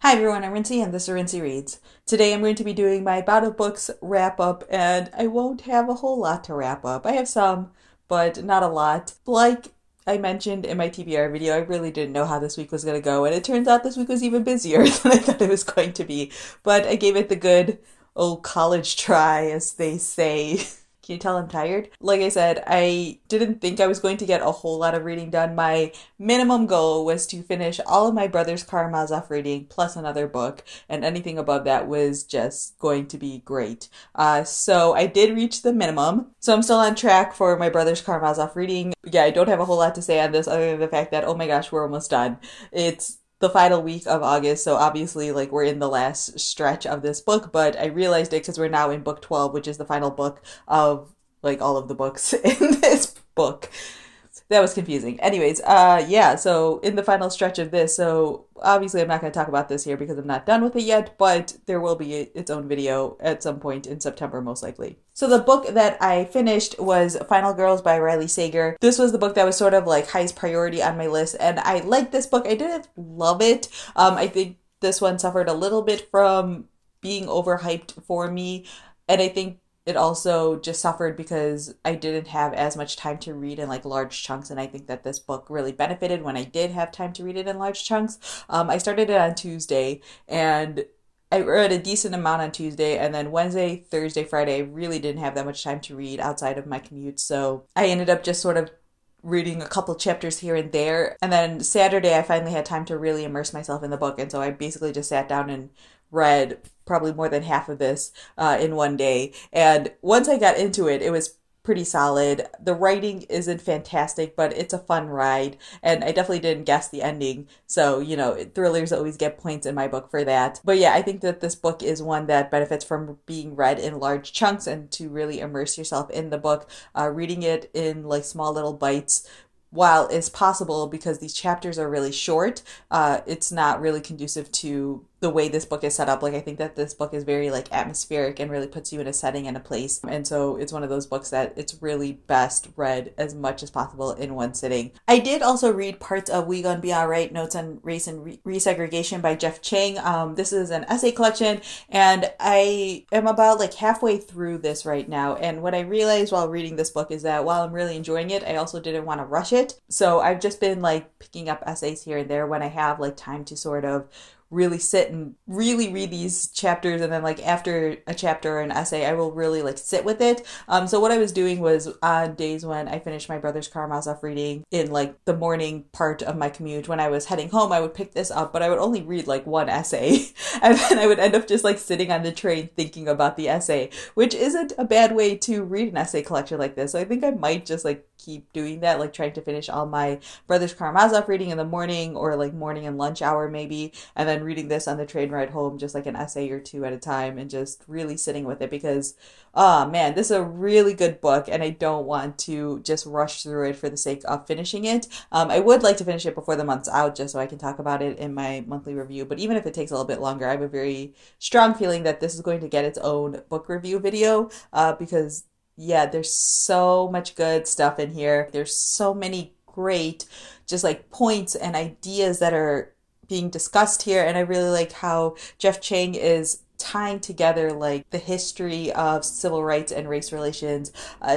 Hi everyone, I'm Rincey and this is Rincey Reads. Today I'm going to be doing my Bout of Books wrap up, and I won't have a whole lot to wrap up. I have some, but not a lot. Like I mentioned in my TBR video, I really didn't know how this week was going to go, and it turns out this week was even busier than I thought it was going to be. But I gave it the good old college try, as they say. Can you tell I'm tired? Like I said, I didn't think I was going to get a whole lot of reading done. My minimum goal was to finish all of my Brothers Karamazov reading plus another book, and anything above that was just going to be great. So I did reach the minimum. So I'm still on track for my Brothers Karamazov reading. Yeah, I don't have a whole lot to say on this other than the fact that, oh my gosh, we're almost done. It's the final week of August, so obviously like we're in the last stretch of this book, but I realized it because we're now in book 12, which is the final book of like all of the books in this book. That was confusing. Anyways, yeah, so in the final stretch of this, so obviously I'm not going to talk about this here because I'm not done with it yet, but there will be its own video at some point in September, most likely. So the book that I finished was Final Girls by Riley Sager. This was the book that was sort of like highest priority on my list, and I liked this book. I didn't love it. I think this one suffered a little bit from being overhyped for me, and I think it also just suffered because I didn't have as much time to read in like large chunks, and I think that this book really benefited when I did have time to read it in large chunks. I started it on Tuesday, and I read a decent amount on Tuesday, and then Wednesday, Thursday, Friday, I really didn't have that much time to read outside of my commute, so I ended up just sort of reading a couple chapters here and there. And then Saturday, I finally had time to really immerse myself in the book, and so I basically just sat down and read probably more than half of this in one day. And once I got into it, it was pretty solid. The writing isn't fantastic, but it's a fun ride, and I definitely didn't guess the ending, so you know, thrillers always get points in my book for that. But yeah, I think that this book is one that benefits from being read in large chunks and to really immerse yourself in the book. Reading it in like small little bites, while it's possible, because these chapters are really short, it's not really conducive to the way this book is set up. Like, I think that this book is very like atmospheric and really puts you in a setting and a place. And so it's one of those books that it's really best read as much as possible in one sitting. I did also read parts of We Gon' Be Alright, Notes on Race and Resegregation by Jeff Chang. This is an essay collection, and I am about like halfway through this right now. And what I realized while reading this book is that while I'm really enjoying it, I also didn't want to rush it. So I've just been like picking up essays here and there when I have like time to sort of really sit and really read these chapters, and then like after a chapter or an essay I will really like sit with it. So what I was doing was, on days when I finished my Brothers Karamazov reading in like the morning part of my commute, when I was heading home, I would pick this up, but I would only read like one essay and then I would end up just like sitting on the train thinking about the essay, which isn't a bad way to read an essay collection like this. So I think I might just like keep doing that, like trying to finish all my Brothers Karamazov reading in the morning, or like morning and lunch hour maybe, and then reading this on the train ride home, just like an essay or two at a time, and just really sitting with it, because oh man, this is a really good book and I don't want to just rush through it for the sake of finishing it. I would like to finish it before the month's out just so I can talk about it in my monthly review, but even if it takes a little bit longer, I have a very strong feeling that this is going to get its own book review video, because yeah, there's so much good stuff in here. There's so many great just like points and ideas that are being discussed here, and I really like how Jeff Chang is tying together like the history of civil rights and race relations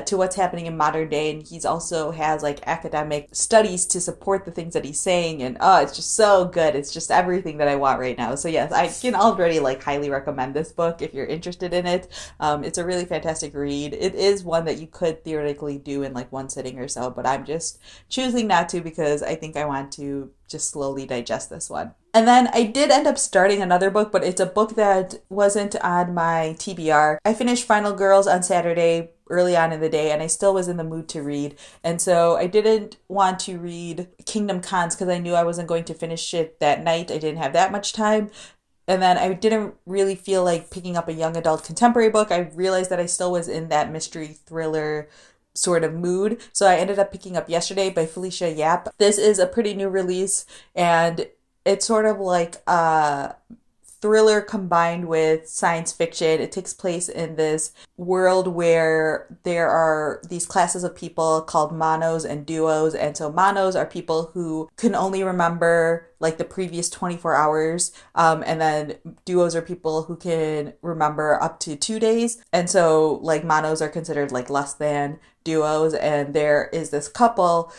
to what's happening in modern day, and he's also has like academic studies to support the things that he's saying, and it's just so good. It's just everything that I want right now. So yes, I can already like highly recommend this book if you're interested in it. It's a really fantastic read. It is one that you could theoretically do in like one sitting or so, but I'm just choosing not to because I think I want to just slowly digest this one. And then I did end up starting another book, but it's a book that wasn't on my TBR. I finished Final Girls on Saturday early on in the day, and I still was in the mood to read. And so I didn't want to read Kingdom Cons because I knew I wasn't going to finish it that night. I didn't have that much time. And then I didn't really feel like picking up a young adult contemporary book. I realized that I still was in that mystery thriller sort of mood. So I ended up picking up Yesterday by Felicia Yap. This is a pretty new release, and it's sort of like a thriller combined with science fiction. It takes place in this world where there are these classes of people called Manos and Duos. And so Manos are people who can only remember like the previous 24 hours. And then Duos are people who can remember up to 2 days. And so like Manos are considered like less than Duos. And there is this couple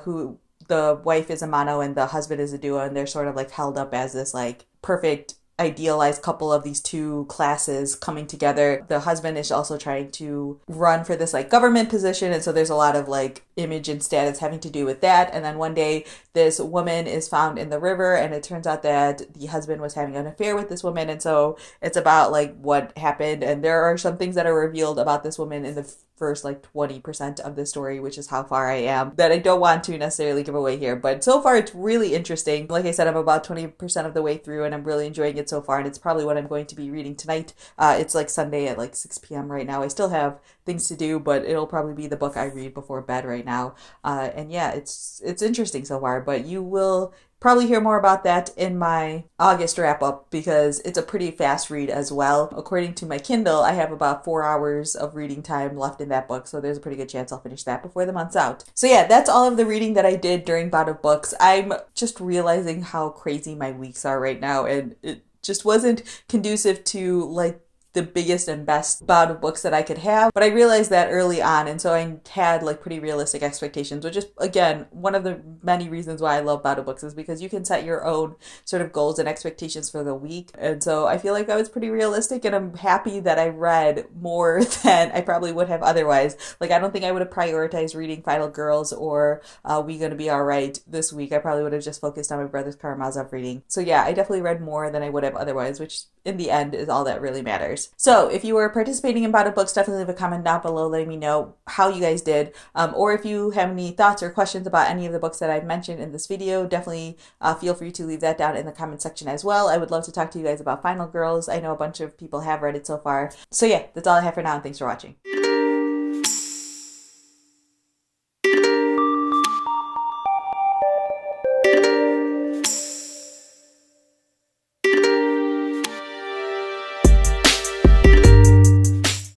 who the wife is a Mano and the husband is a Duo, and they're sort of like held up as this like perfect idealized couple of these two classes coming together. The husband is also trying to run for this like government position, and so there's a lot of like image and status having to do with that. And then one day this woman is found in the river, and it turns out that the husband was having an affair with this woman, and so it's about like what happened, and there are some things that are revealed about this woman in the first like 20% of the story, which is how far I am, that I don't want to necessarily give away here. But so far it's really interesting. Like I said, I'm about 20% of the way through and I'm really enjoying it so far, and it's probably what I'm going to be reading tonight. It's like Sunday at like 6 p.m. right now. I still have things to do, but it'll probably be the book I read before bed right now. And yeah, it's interesting so far, but you will probably hear more about that in my August wrap up because it's a pretty fast read as well. According to my Kindle, I have about 4 hours of reading time left in that book, so there's a pretty good chance I'll finish that before the month's out. So yeah, that's all of the reading that I did during Bout of Books. I'm just realizing how crazy my weeks are right now, and it just wasn't conducive to like the biggest and best bout of books that I could have. But I realized that early on, and so I had like pretty realistic expectations, which is, again, one of the many reasons why I love bout of books is because you can set your own sort of goals and expectations for the week. And so I feel like I was pretty realistic, and I'm happy that I read more than I probably would have otherwise. Like, I don't think I would have prioritized reading Final Girls or We Gonna Be Alright this week. I probably would have just focused on my Brothers Karamazov reading. So yeah, I definitely read more than I would have otherwise, which in the end is all that really matters. So if you were participating in Bout of Books, definitely leave a comment down below letting me know how you guys did. Or if you have any thoughts or questions about any of the books that I've mentioned in this video, definitely feel free to leave that down in the comment section as well. I would love to talk to you guys about Final Girls. I know a bunch of people have read it so far. So yeah, that's all I have for now, and thanks for watching.